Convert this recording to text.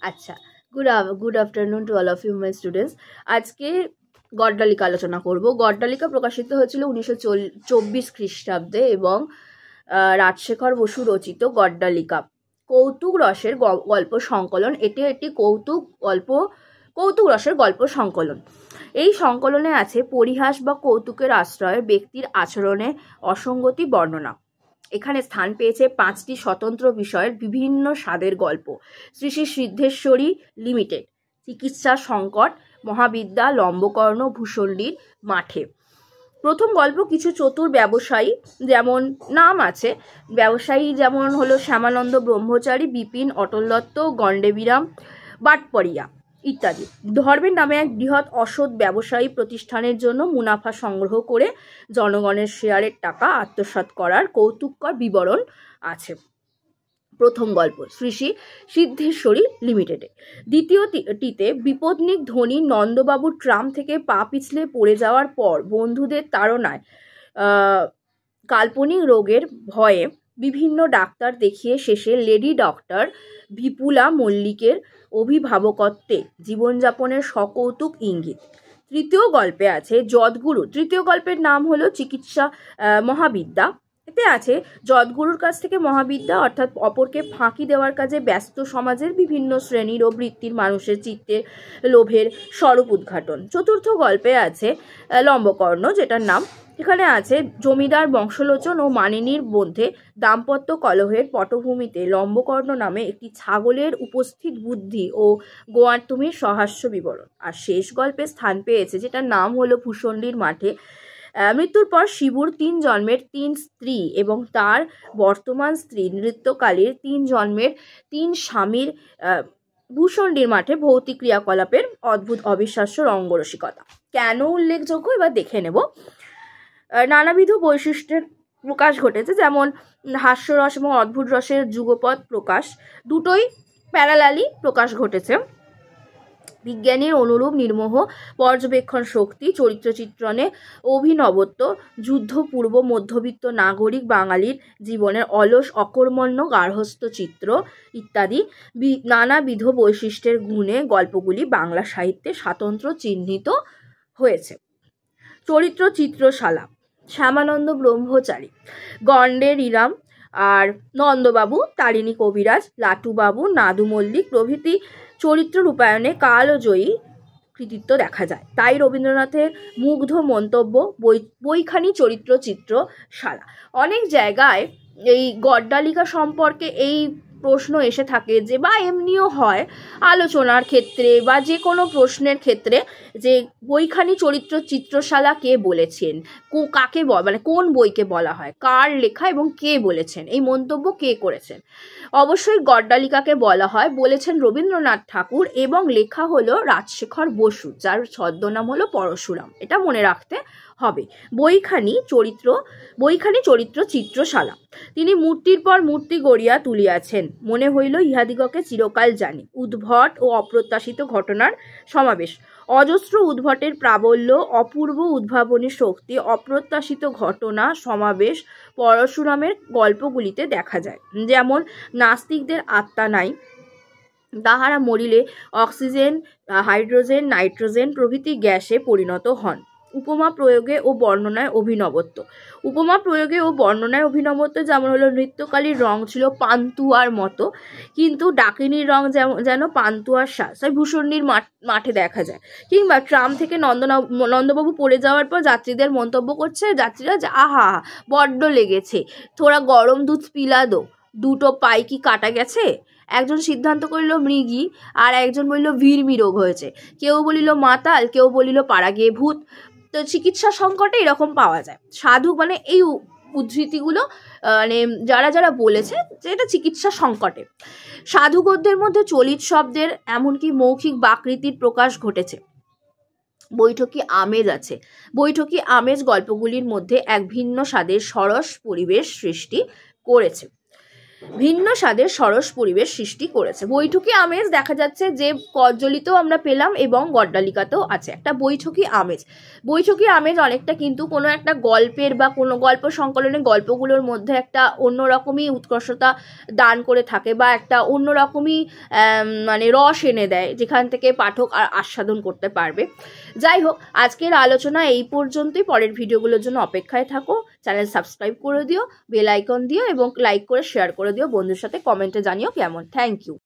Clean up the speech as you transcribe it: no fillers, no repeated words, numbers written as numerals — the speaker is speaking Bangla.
আচ্ছা, good afternoon to all of you my students. আজকে গড্ডালিকা আলোচনা করব। গড্ডালিকা প্রকাশিত হয়েছিল 1924 খ্রিস্টাব্দে এবং রাজশেখর বসু রচিত গড্ডালিকা কৌতুক রসের গল্প সংকলন। এটি একটি কৌতুক রসের গল্প সংকলন। এই সংকলনে আছে পরিহাস বা কৌতুকের আশ্রয়ে ব্যক্তির আচরণে অসঙ্গতি বর্ণনা। এখানে স্থান পেয়েছে 5টি স্বতন্ত্র বিষয়ের বিভিন্ন স্বাদের গল্প। শ্রী শ্রী সিদ্ধেশ্বরী লিমিটেড, চিকিৎসা সংকট, মহাবিদ্যা, লম্বকর্ণ, ভূষণ্ডির মাঠে। প্রথম গল্প কিছু চতুর ব্যবসায়ী, যেমন নাম আছে ব্যবসায়ী, যেমন হলো শ্যামানন্দ ব্রহ্মচারী, বিপিন, অটল দত্ত, গণ্ডেবিরাম, বাটপরিয়া ইত্যাদি। ধর্মের নামে এক বৃহৎ অসৎ ব্যবসায়ী প্রতিষ্ঠানের জন্য মুনাফা সংগ্রহ করে জনগণের শেয়ারের টাকা আত্মসাৎ করার কৌতুককর বিবরণ আছে। প্রথম গল্প শ্রী শ্রী সিদ্ধেশ্বরী লিমিটেডে। দ্বিতীয়টিতে বিপদনিক ধনী নন্দবাবুর ট্রাম থেকে পা পিছলে পড়ে যাওয়ার পর বন্ধুদের তাড়নায় কাল্পনিক রোগের ভয়ে বিভিন্ন ডাক্তার দেখিয়ে শেষে লেডি ডক্টর বিপুলা মল্লিকের অভিভাবকত্বে জীবনযাপনের সকৌতুক ইঙ্গিত। তৃতীয় গল্পে আছে যদগুরু। তৃতীয় গল্পের নাম হলো চিকিৎসা মহাবিদ্যা। এতে আছে যদগুরুর কাছ থেকে মহাবিদ্যা অর্থাৎ অপরকে ফাঁকি দেওয়ার কাজে ব্যস্ত সমাজের বিভিন্ন শ্রেণীর ও বৃত্তির মানুষের চিত্তে লোভের স্বরূপ উদ্ঘাটন। চতুর্থ গল্পে আছে লম্বকর্ণ, যেটার নাম। এখানে আছে জমিদার বংশলোচন ও মানিনীর মধ্যে দাম্পত্য কলহের পটভূমিতে লম্বকর্ণ নামে একটি ছাগলের উপস্থিত বুদ্ধি ও গোয়ার্তুমির সহাস্য বিবরণ। আর শেষ গল্পে স্থান পেয়েছে, যেটার নাম হলো ভূষণ্ডির মাঠে। মৃত্যুর পর শিবুর 3 জন্মের 3 স্ত্রী এবং তার বর্তমান স্ত্রী নৃত্যকালীর 3 জন্মের 3 স্বামীর ভূষণ্ডির মাঠে ভৌতিক ক্রিয়াকলাপের অদ্ভুত অবিশ্বাস্য রঙ্গরসিকতা কেন উল্লেখযোগ্য এবার দেখে নেব। নানাবিধ বৈশিষ্ট্যের প্রকাশ ঘটেছে, যেমন হাস্যরস এবং অদ্ভুত রসের যুগপৎ প্রকাশ, দুটোই প্যারালালি প্রকাশ ঘটেছে। বিজ্ঞানীর অনুরূপ নির্মোহ পর্যবেক্ষণ শক্তি, চরিত্র চিত্রণে অভিনবত্ব, যুদ্ধপূর্ব মধ্যবিত্ত নাগরিক বাঙালির জীবনের অলস অকর্মণ্য গার্হস্থ্য চিত্র ইত্যাদি নানাবিধ বৈশিষ্ট্যের গুণে গল্পগুলি বাংলা সাহিত্যে স্বাতন্ত্র্য চিহ্নিত হয়েছে। চরিত্র চিত্রশালা শ্যামানন্দ ব্রহ্মচারী, গণ্ডেরিরাম আর নন্দবাবু, তারিণী কবিরাজ, লাটুবাবু, নাদু মল্লিক প্রভৃতি চরিত্র রূপায়ণে কালজয়ী কৃতিত্ব দেখা যায়। তাই রবীন্দ্রনাথের মুগ্ধ মন্তব্য বইখানি চরিত্র চিত্রশালা। অনেক জায়গায় এই গড্ডালিকা সম্পর্কে এই প্রশ্ন এসে থাকে যে, বা এমনিও হয় আলোচনার ক্ষেত্রে বা যে কোনো প্রশ্নের ক্ষেত্রে, যে বইখানি চরিত্র চিত্রশালা কে বলেছেন, কাকে মানে কোন বইকে বলা হয়, কার লেখা এবং কে বলেছেন, এই মন্তব্য কে করেছেন। অবশ্যই গড্ডালিকাকে বলা হয়, বলেছেন রবীন্দ্রনাথ ঠাকুর এবং লেখা হলো রাজশেখর বসু, যার ছদ্মনাম হলো পরশুরাম। এটা মনে রাখতে হবে। বইখানি চরিত্র চিত্রশালা। তিনি মূর্তির পর মূর্তি গড়িয়া তুলিয়াছেন, মনে হইল ইহাদিগকে চিরকাল জানি। উদ্ভট ও অপ্রত্যাশিত ঘটনার সমাবেশ, অজস্র উদ্ভটের প্রাবল্য, অপূর্ব উদ্ভাবনী শক্তি, অপ্রত্যাশিত ঘটনা সমাবেশ পরশুরামের গল্পগুলিতে দেখা যায়। যেমন নাস্তিকদের আত্মা নাই, তাহারা মরিলে অক্সিজেন, হাইড্রোজেন, নাইট্রোজেন প্রভৃতি গ্যাসে পরিণত হন। উপমা প্রয়োগে ও বর্ণনায় অভিনবত্ব, যেমন হলো নৃত্যকালীর রং ছিল পান্তুয়ার মতো, কিন্তু ডাকিনীর রং যেন পান্তুয়ার শ্বাস, ভূষণ্ডির মাঠে দেখা যায়। কিংবা ট্রাম থেকে নন্দবাবু পড়ে যাওয়ার পর যাত্রীদের মন্তব্য করছে, যাত্রীরা যে আহা বড্ড লেগেছে, থোড়া গরম দুধ পিলা দো, দুটো পাই কি কাটা গেছে। একজন সিদ্ধান্ত করিল মৃগী, আর একজন বলিল ভিড়মি রোগ হয়েছে, কেউ বলিল মাতাল, কেউ বলিল পাড়া গিয়ে ভূত। তো চিকিৎসা সংকটে এরকম পাওয়া যায়। সাধু মানে এই উদ্ধৃতিগুলো মানে যারা বলেছে যে এটা চিকিৎসা সংকটে। সাধু গদ্যের মধ্যে চলিত শব্দের এমনকি মৌখিক বাকৃতির প্রকাশ ঘটেছে। বৈঠকি আমেজ গল্পগুলির মধ্যে এক ভিন্ন স্বাদের সরস পরিবেশ সৃষ্টি করেছে। ভিন্ন স্বাদের সরস পরিবেশ সৃষ্টি করেছে। বৈঠকি আমেজ দেখা যাচ্ছে যে করজলিতেও আমরা পেলাম এবং গড্ডালিকাতেও আছে একটা বৈঠকি আমেজ। বৈঠকি আমেজ অনেকটা কিন্তু কোনো একটা গল্পের বা কোনো গল্প সংকলনের গল্পগুলোর মধ্যে একটা অন্যরকমই উৎকর্ষতা দান করে থাকে বা একটা অন্যরকমই মানে রস এনে দেয়, যেখান থেকে পাঠক আর আস্বাদন করতে পারবে। যাই হোক, আজকের আলোচনা এই পর্যন্তই। পরের ভিডিওগুলোর জন্য অপেক্ষায় থাকো। চ্যানেল সাবস্ক্রাইব করে দিও, বেল আইকন দিও এবং লাইক করে শেয়ার করে দিও বন্ধুর সাথে। কমেন্টে জানিও কেমন। Thank you.